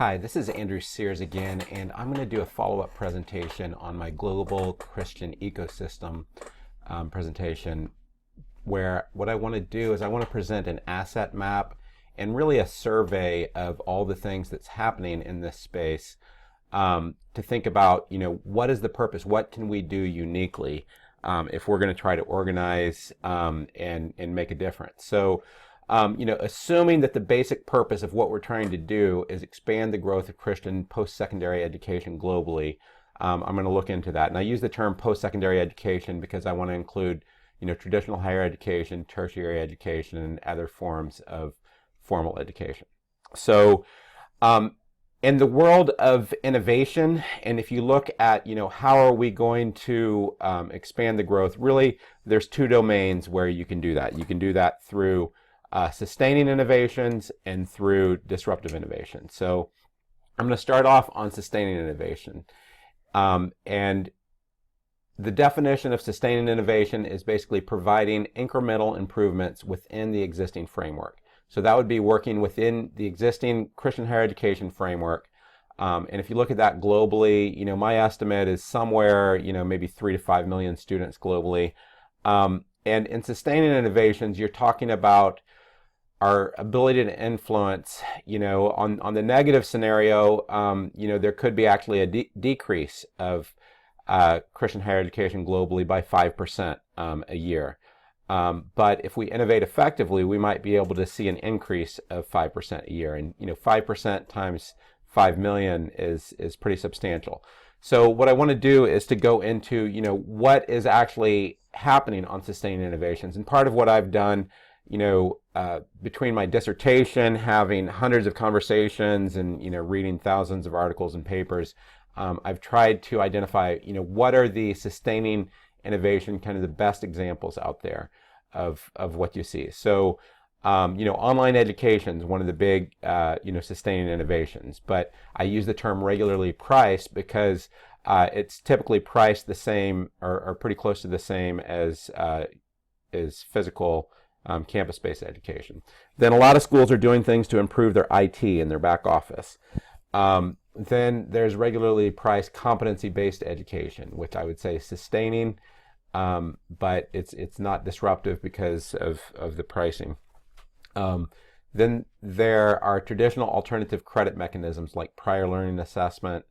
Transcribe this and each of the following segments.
Hi, this is Andrew Sears again, and I'm going to do a follow-up presentation on my Global Christian Ecosystem presentation, where what I want to do is I want to present an asset map and really a survey of all the things that's happening in this space, to think about, what is the purpose? What can we do uniquely if we're going to try to organize and make a difference? So, assuming that the basic purpose of what we're trying to do is expand the growth of Christian post-secondary education globally, I'm going to look into that. And I use the term post-secondary education because I want to include, traditional higher education, tertiary education, and other forms of formal education. So, in the world of innovation, and if you look at, how are we going to expand the growth, really, there's two domains where you can do that. You can do that through sustaining innovations and through disruptive innovation. So I'm going to start off on sustaining innovation. And the definition of sustaining innovation is basically providing incremental improvements within the existing framework. So that would be working within the existing Christian higher education framework. And if you look at that globally, my estimate is somewhere, maybe 3 to 5 million students globally. And in sustaining innovations, you're talking about our ability to influence, on the negative scenario, there could be actually a decrease of Christian higher education globally by 5% a year. But if we innovate effectively, we might be able to see an increase of 5% a year. And 5% times 5 million is pretty substantial. So what I want to do is to go into, what is actually happening on sustaining innovations. And part of what I've done, between my dissertation, having hundreds of conversations, and reading thousands of articles and papers, I've tried to identify, what are the sustaining innovation, kind of the best examples out there of what you see. So, online education is one of the big, sustaining innovations. But I use the term regularly priced because it's typically priced the same or pretty close to the same as physical campus-based education. Then a lot of schools are doing things to improve their IT and their back office. Then there's regularly priced competency-based education, which I would say is sustaining, but it's not disruptive because of the pricing. Then there are traditional alternative credit mechanisms like prior learning assessment.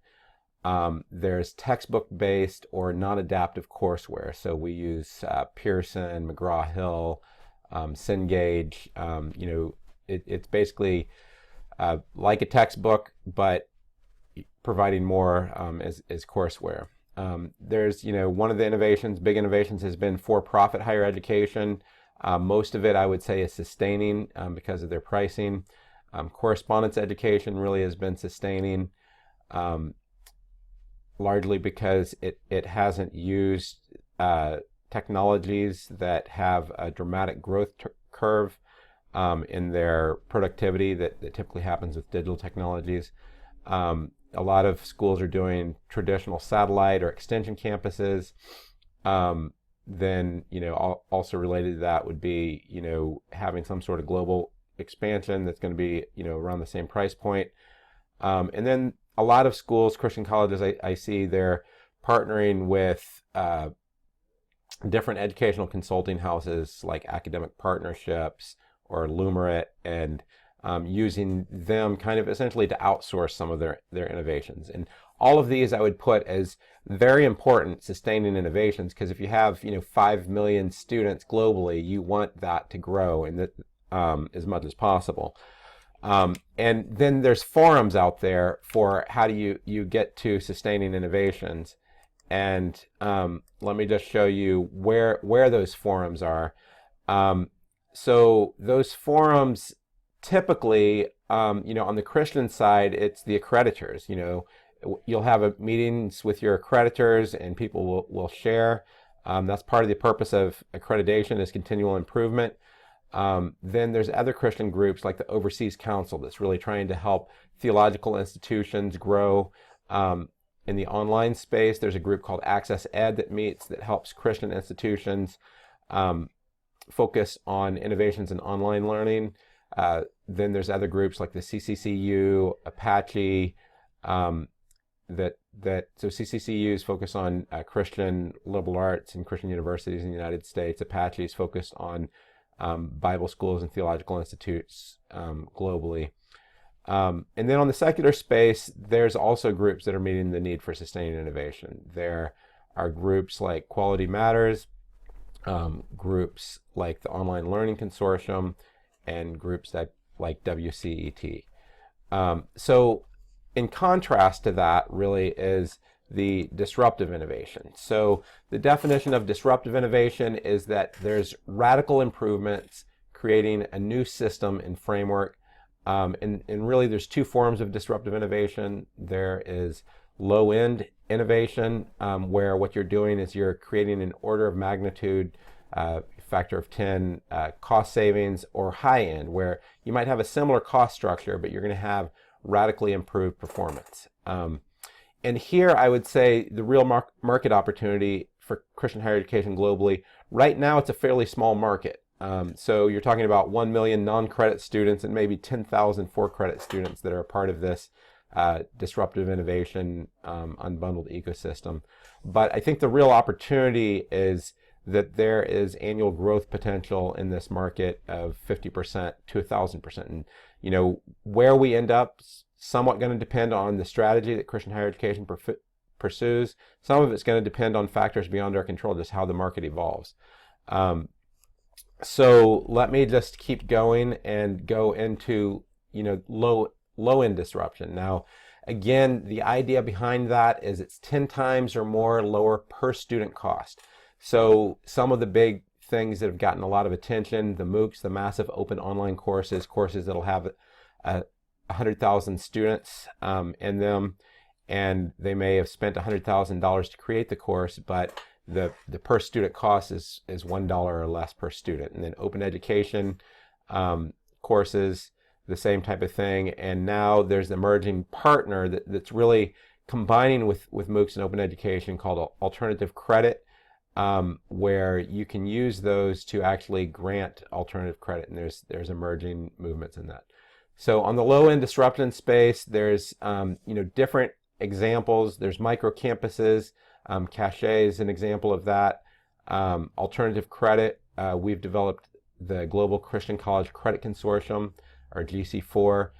There's textbook-based or non-adaptive courseware. So we use Pearson, McGraw-Hill, Cengage. It's basically like a textbook, but providing more as courseware. There's, one of the big innovations has been for-profit higher education. Most of it, I would say, is sustaining because of their pricing. Correspondence education really has been sustaining, largely because it hasn't used technologies that have a dramatic growth curve in their productivity that typically happens with digital technologies. A lot of schools are doing traditional satellite or extension campuses. Then, also related to that would be, having some sort of global expansion that's going to be, around the same price point. And then a lot of schools, Christian colleges, I see they're partnering with different educational consulting houses like Academic Partnerships or Lumerit, and using them kind of essentially to outsource some of their innovations. And all of these I would put as very important sustaining innovations, because if you have 5 million students globally, you want that to grow and that as much as possible. And then there's forums out there for how do you get to sustaining innovations. And let me just show you where those forums are. So those forums typically, on the Christian side, it's the accreditors. You'll have meetings with your accreditors, and people will share. That's part of the purpose of accreditation, is continual improvement. Then there's other Christian groups like the Overseas Council that's really trying to help theological institutions grow. In the online space, there's a group called Access Ed that meets, that helps Christian institutions focus on innovations in online learning. Then there's other groups like the CCCU, Apache, so CCCUs focus on Christian liberal arts and Christian universities in the United States. Apache is focused on Bible schools and theological institutes globally. And then on the secular space, there's also groups that are meeting the need for sustaining innovation. There are groups like Quality Matters, groups like the Online Learning Consortium, and groups like WCET. So in contrast to that really is the disruptive innovation. So the definition of disruptive innovation is that there's radical improvements creating a new system and framework. And really there's two forms of disruptive innovation. There is low-end innovation, where what you're doing is you're creating an order of magnitude, factor of 10 cost savings, or high-end, where you might have a similar cost structure, but you're going to have radically improved performance. And here I would say the real market opportunity for Christian higher education globally, right now it's a fairly small market. So you're talking about 1 million non-credit students and maybe 10,000 for-credit students that are a part of this disruptive innovation unbundled ecosystem. But I think the real opportunity is that there is annual growth potential in this market of 50% to 1,000%. And where we end up somewhat going to depend on the strategy that Christian higher education pursues. Some of it's going to depend on factors beyond our control, just how the market evolves. So let me just keep going and go into low-end disruption. Now, again, the idea behind that is it's 10 times or more lower per student cost. So some of the big things that have gotten a lot of attention, the MOOCs, the massive open online courses that'll have 100,000 students in them, and they may have spent $100,000 to create the course, but the per student cost is $1 or less per student. And then open education courses, the same type of thing. And now there's the emerging partner that's really combining with MOOCs and open education called alternative credit, where you can use those to actually grant alternative credit, and there's emerging movements in that. So on the low-end disruption space, there's different examples. There's micro campuses. Cache is an example of that. Alternative credit, we've developed the Global Christian College Credit Consortium, or GC4.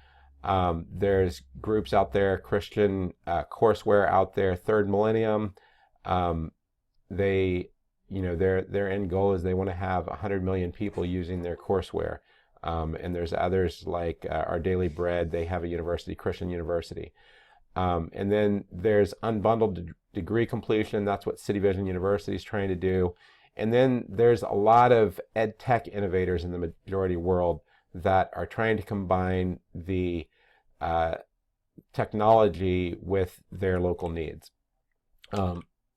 There's groups out there, Christian courseware out there, Third Millennium. Their end goal is they want to have 100 million people using their courseware. And there's others like Our Daily Bread. They have a university, Christian University. And then there's unbundled degree completion. That's what City Vision University is trying to do. And then there's a lot of ed tech innovators in the majority world that are trying to combine the technology with their local needs.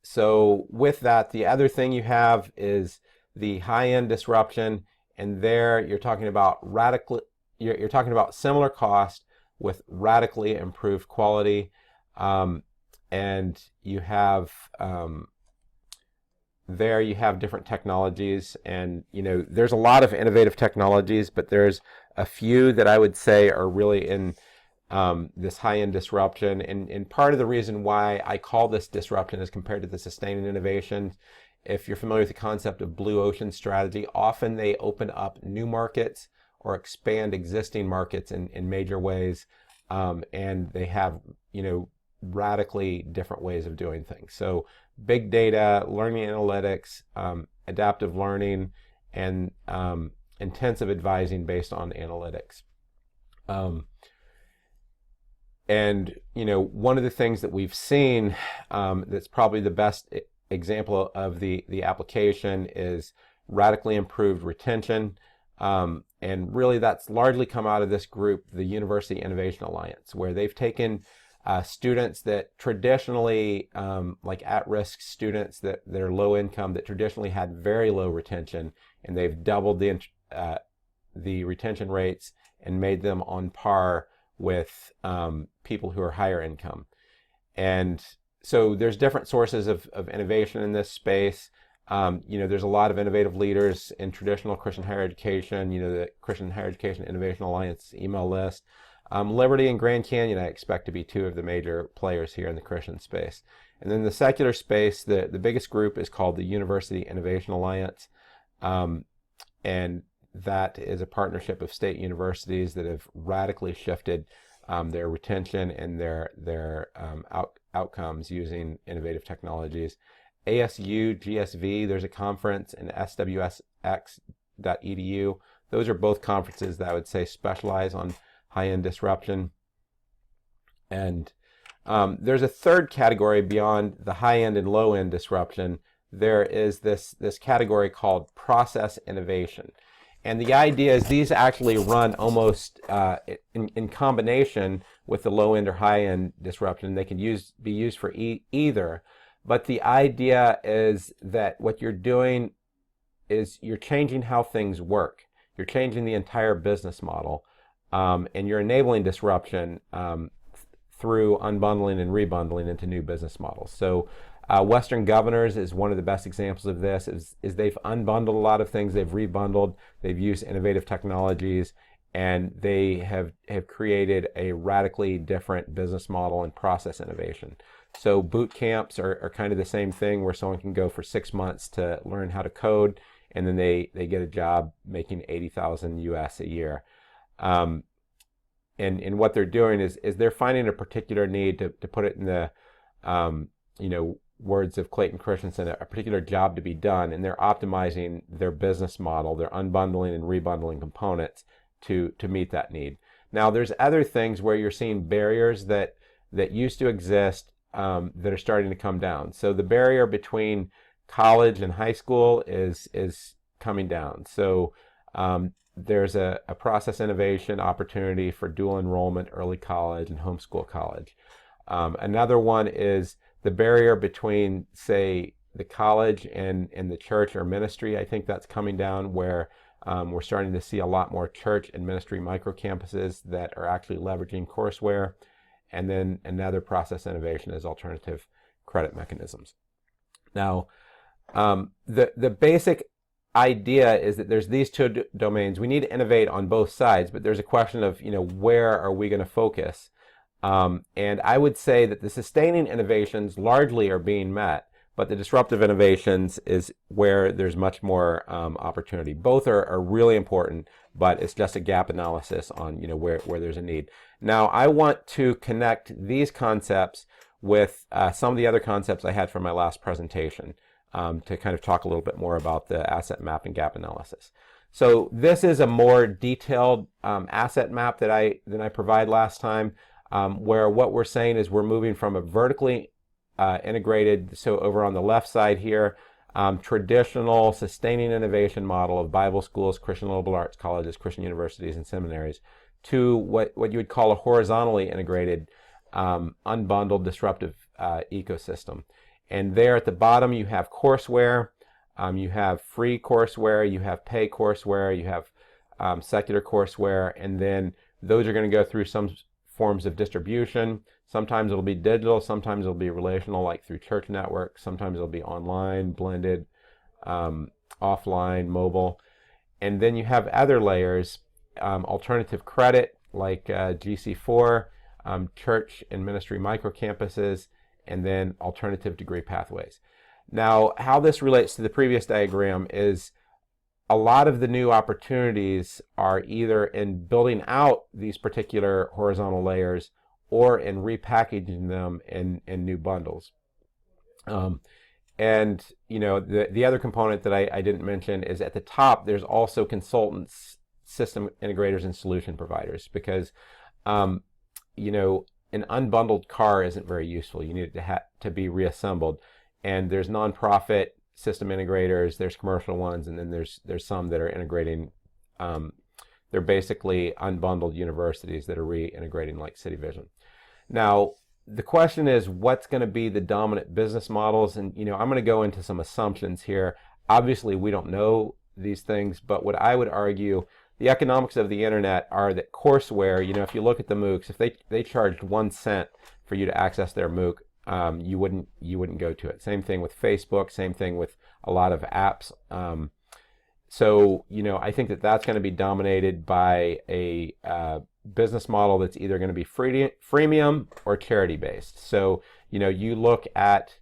So with that, the other thing you have is the high-end disruption, and there you're talking about you're talking about similar cost with radically improved quality, and you have there you have different technologies, and there's a lot of innovative technologies, but there's a few that I would say are really in this high-end disruption, and part of the reason why I call this disruption as compared to the sustaining innovation, if you're familiar with the concept of blue ocean strategy, often they open up new markets or expand existing markets in major ways, and they have radically different ways of doing things. So big data, learning analytics, adaptive learning, and intensive advising based on analytics. And one of the things that we've seen that's probably the best example of the application is radically improved retention. And really that's largely come out of this group, the University Innovation Alliance, where they've taken students that traditionally, like at-risk students that are low income, that traditionally had very low retention, and they've doubled the retention rates and made them on par with people who are higher income. And so there's different sources of innovation in this space. There's a lot of innovative leaders in traditional Christian higher education, the Christian Higher Education Innovation Alliance email list. Liberty and Grand Canyon, I expect to be two of the major players here in the Christian space. And then the secular space, the biggest group is called the University Innovation Alliance. And that is a partnership of state universities that have radically shifted their retention and their outcomes using innovative technologies. ASU, GSV, there's a conference, and swsx.edu. Those are both conferences that I would say specialize on high-end disruption. And there's a third category beyond the high-end and low-end disruption. There is this category called process innovation. And the idea is these actually run almost in combination with the low-end or high-end disruption. They can be used for either. But the idea is that what you're doing is you're changing how things work. You're changing the entire business model, and you're enabling disruption through unbundling and rebundling into new business models. So Western Governors is one of the best examples of this, is they've unbundled a lot of things, they've rebundled, they've used innovative technologies, and they have created a radically different business model and process innovation. So boot camps are kind of the same thing, where someone can go for 6 months to learn how to code, and then they get a job making $80,000 US a year. And what they're doing is they're finding a particular need, to put it in the words of Clayton Christensen, a particular job to be done, and they're optimizing their business model. They're unbundling and rebundling components to meet that need. Now, there's other things where you're seeing barriers that used to exist that are starting to come down. So the barrier between college and high school is coming down. So there's a process innovation opportunity for dual enrollment, early college, and homeschool college. Another one is the barrier between, say, the college and the church or ministry. I think that's coming down, where we're starting to see a lot more church and ministry microcampuses that are actually leveraging courseware. And then another process innovation is alternative credit mechanisms. Now, the basic idea is that there's these two domains. We need to innovate on both sides, but there's a question of, where are we going to focus? And I would say that the sustaining innovations largely are being met, but the disruptive innovations is where there's much more opportunity. Both are really important, but it's just a gap analysis on where there's a need. Now, I want to connect these concepts with some of the other concepts I had from my last presentation, to kind of talk a little bit more about the asset map and gap analysis. So this is a more detailed asset map than I provided last time, where what we're saying is we're moving from a vertically integrated, so over on the left side here, traditional sustaining innovation model of Bible schools, Christian liberal arts colleges, Christian universities, and seminaries, to what you would call a horizontally integrated, unbundled, disruptive ecosystem. And there at the bottom you have courseware, you have free courseware, you have pay courseware, you have secular courseware, and then those are going to go through some forms of distribution. Sometimes it'll be digital, sometimes it'll be relational, like through church networks, sometimes it'll be online, blended, offline, mobile. And then you have other layers, alternative credit, like GC4, church and ministry microcampuses, and then alternative degree pathways. Now, how this relates to the previous diagram is a lot of the new opportunities are either in building out these particular horizontal layers or in repackaging them in new bundles. And the other component that I didn't mention is at the top there's also consultants, system integrators, and solution providers, because an unbundled car isn't very useful. You need it to be reassembled. And there's nonprofit system integrators, there's commercial ones, and then there's some that are integrating. They're basically unbundled universities that are reintegrating, like City Vision. Now, the question is, what's going to be the dominant business models? And I'm going to go into some assumptions here. Obviously, we don't know these things, but what I would argue, the economics of the internet are that courseware, if you look at the MOOCs, if they charged 1 cent for you to access their MOOC, you wouldn't go to it. Same thing with Facebook, same thing with a lot of apps. So, I think that that's going to be dominated by a business model that's either going to be freemium or charity based. So, you look at,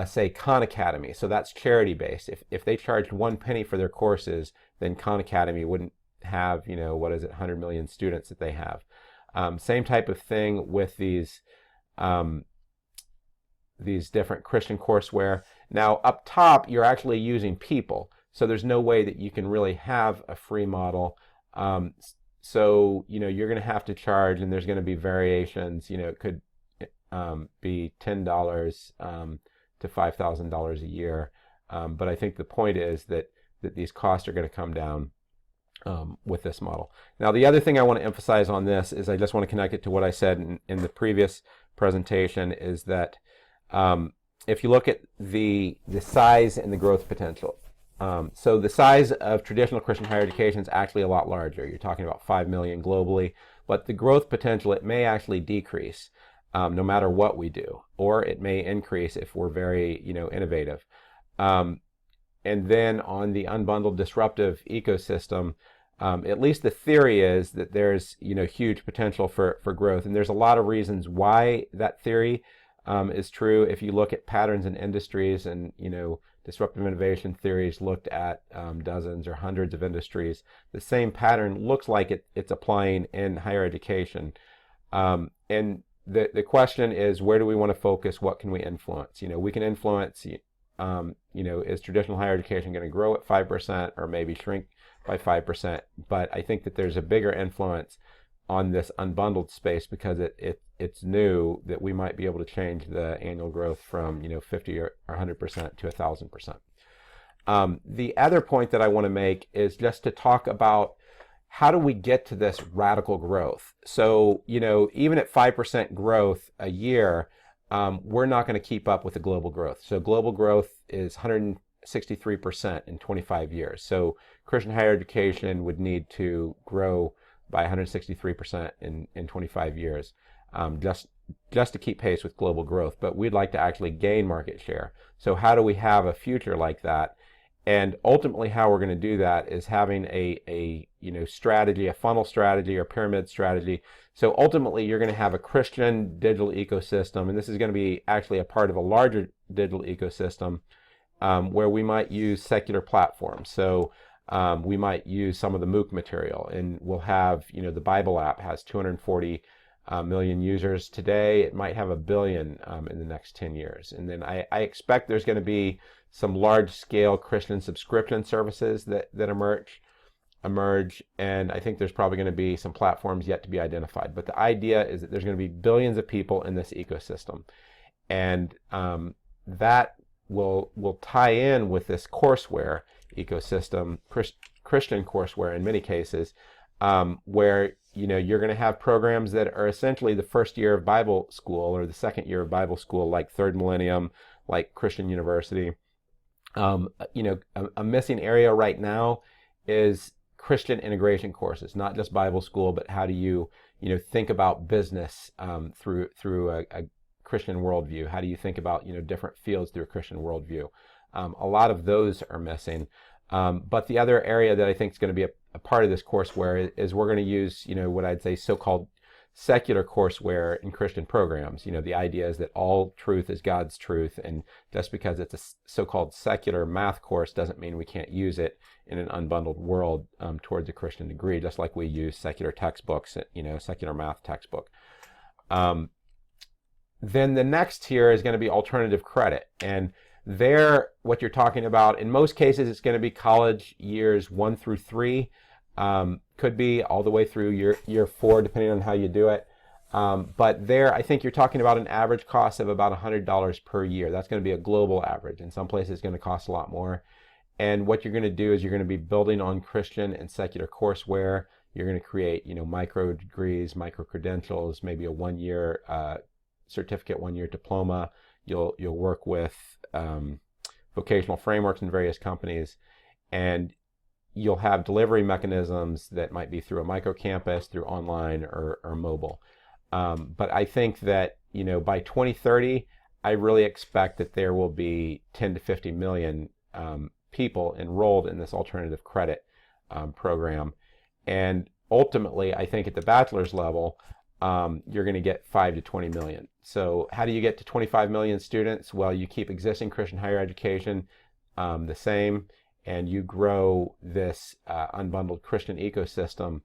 say, Khan Academy. So that's charity based. If they charged 1 penny for their courses, then Khan Academy wouldn't have, 100 million students that they have. Same type of thing with these different Christian courseware. Now, up top, you're actually using people. So there's no way that you can really have a free model. So, you're going to have to charge, and there's going to be variations. It could be $10 to $5,000 a year. But I think the point is that these costs are going to come down with this model. Now, the other thing I want to emphasize on this is I just want to connect it to what I said in the previous presentation, is that if you look at the size and the growth potential, so the size of traditional Christian higher education is actually a lot larger. You're talking about 5 million globally, but the growth potential, it may actually decrease no matter what we do, or it may increase if we're very, innovative. And then on the unbundled disruptive ecosystem, at least the theory is that there's, huge potential for growth. And there's a lot of reasons why that theory is true. If you look at patterns in industries, and, disruptive innovation theories looked at dozens or hundreds of industries, the same pattern looks like it's applying in higher education. And the question is, where do we want to focus? What can we influence? We can influence, is traditional higher education going to grow at 5% or maybe shrink by 5%? But I think that there's a bigger influence on this unbundled space, because it's new, that we might be able to change the annual growth from 50 or 100% to 1,000%. The other point that I want to make is just to talk about how do we get to this radical growth. So even at 5% growth a year, we're not going to keep up with the global growth. So global growth is 163% in 25 years. So Christian higher education would need to grow by 163% in 25 years, just to keep pace with global growth. But we'd like to actually gain market share. So how do we have a future like that? And ultimately, how we're going to do that is having a strategy, a funnel strategy or pyramid strategy. So ultimately, you're going to have a Christian digital ecosystem, and this is going to be actually a part of a larger digital ecosystem where we might use secular platforms. So we might use some of the MOOC material, and we'll have, the Bible app has 240 million users today. It might have 1 billion in the next 10 years. And then I expect there's going to be some large-scale Christian subscription services that emerge, and I think there's probably going to be some platforms yet to be identified. But the idea is that there's going to be billions of people in this ecosystem, and that will tie in with this courseware ecosystem, Christian courseware in many cases, where you're going to have programs that are essentially the first year of Bible school or the second year of Bible school, like Third Millennium, like Christian University. A missing area right now is Christian integration courses, not just Bible school, but how do you think about business through a Christian worldview? How do you think about different fields through a Christian worldview? A lot of those are missing. But the other area that I think is going to be a part of this courseware is we're going to use what I'd say so-called secular courseware in Christian programs. The idea is that all truth is God's truth, and just because it's a so-called secular math course doesn't mean we can't use it in an unbundled world towards a Christian degree, just like we use secular textbooks, secular math textbook. Then the next tier is going to be alternative credit, and there, what you're talking about, in most cases, it's going to be college years 1 through 3. Could be all the way through year 4, depending on how you do it. But there, I think you're talking about an average cost of about $100 per year. That's going to be a global average. In some places, it's going to cost a lot more. And what you're going to do is you're going to be building on Christian and secular courseware. You're going to create, micro degrees, micro credentials, maybe a 1-year certificate, 1-year diploma. You'll work with vocational frameworks in various companies, and you'll have delivery mechanisms that might be through a micro campus, through online or mobile. But I think that by 2030, I really expect that there will be 10 to 50 million people enrolled in this alternative credit program. And ultimately, I think at the bachelor's level, you're going to get 5 to 20 million. So how do you get to 25 million students? Well, you keep existing Christian higher education the same, and you grow this unbundled Christian ecosystem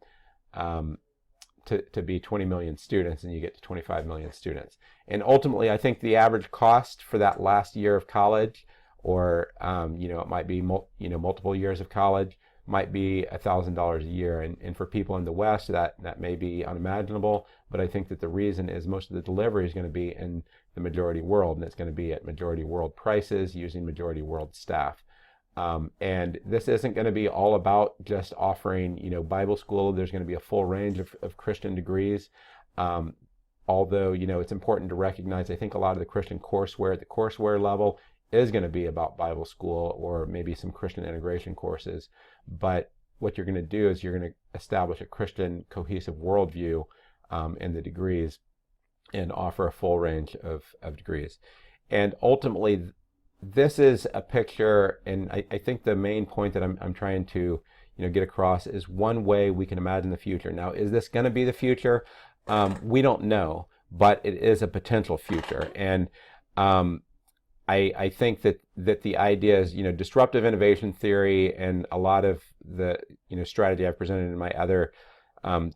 to be 20 million students, and you get to 25 million students. And ultimately, I think the average cost for that last year of college, or it might be multiple years of college, might be $1,000 a year. And for people in the West, that may be unimaginable, but I think that the reason is most of the delivery is going to be in the majority world, and it's going to be at majority world prices using majority world staff. And this isn't going to be all about just offering, Bible school. There's going to be a full range of Christian degrees. Although, it's important to recognize, I think a lot of the Christian courseware at the courseware level is going to be about Bible school or maybe some Christian integration courses. But what you're going to do is you're going to establish a Christian cohesive worldview in the degrees and offer a full range of degrees. And ultimately, this is a picture, and I think the main point that I'm trying to get across is one way we can imagine the future. Now, is this going to be the future? We don't know, but it is a potential future. And I think that the idea is, disruptive innovation theory and a lot of the strategy I've presented in my other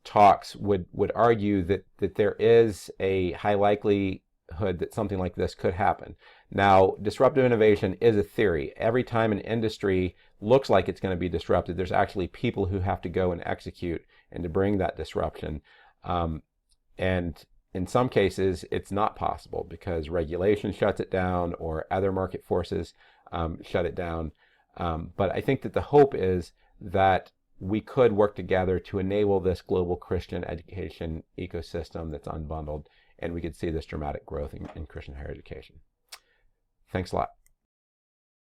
talks would argue that there is a high likelihood that something like this could happen. Now, disruptive innovation is a theory. Every time an industry looks like it's going to be disrupted, there's actually people who have to go and execute and to bring that disruption. And in some cases, it's not possible because regulation shuts it down or other market forces shut it down. But I think that the hope is that we could work together to enable this global Christian education ecosystem that's unbundled, and we could see this dramatic growth in Christian higher education. Thanks a lot.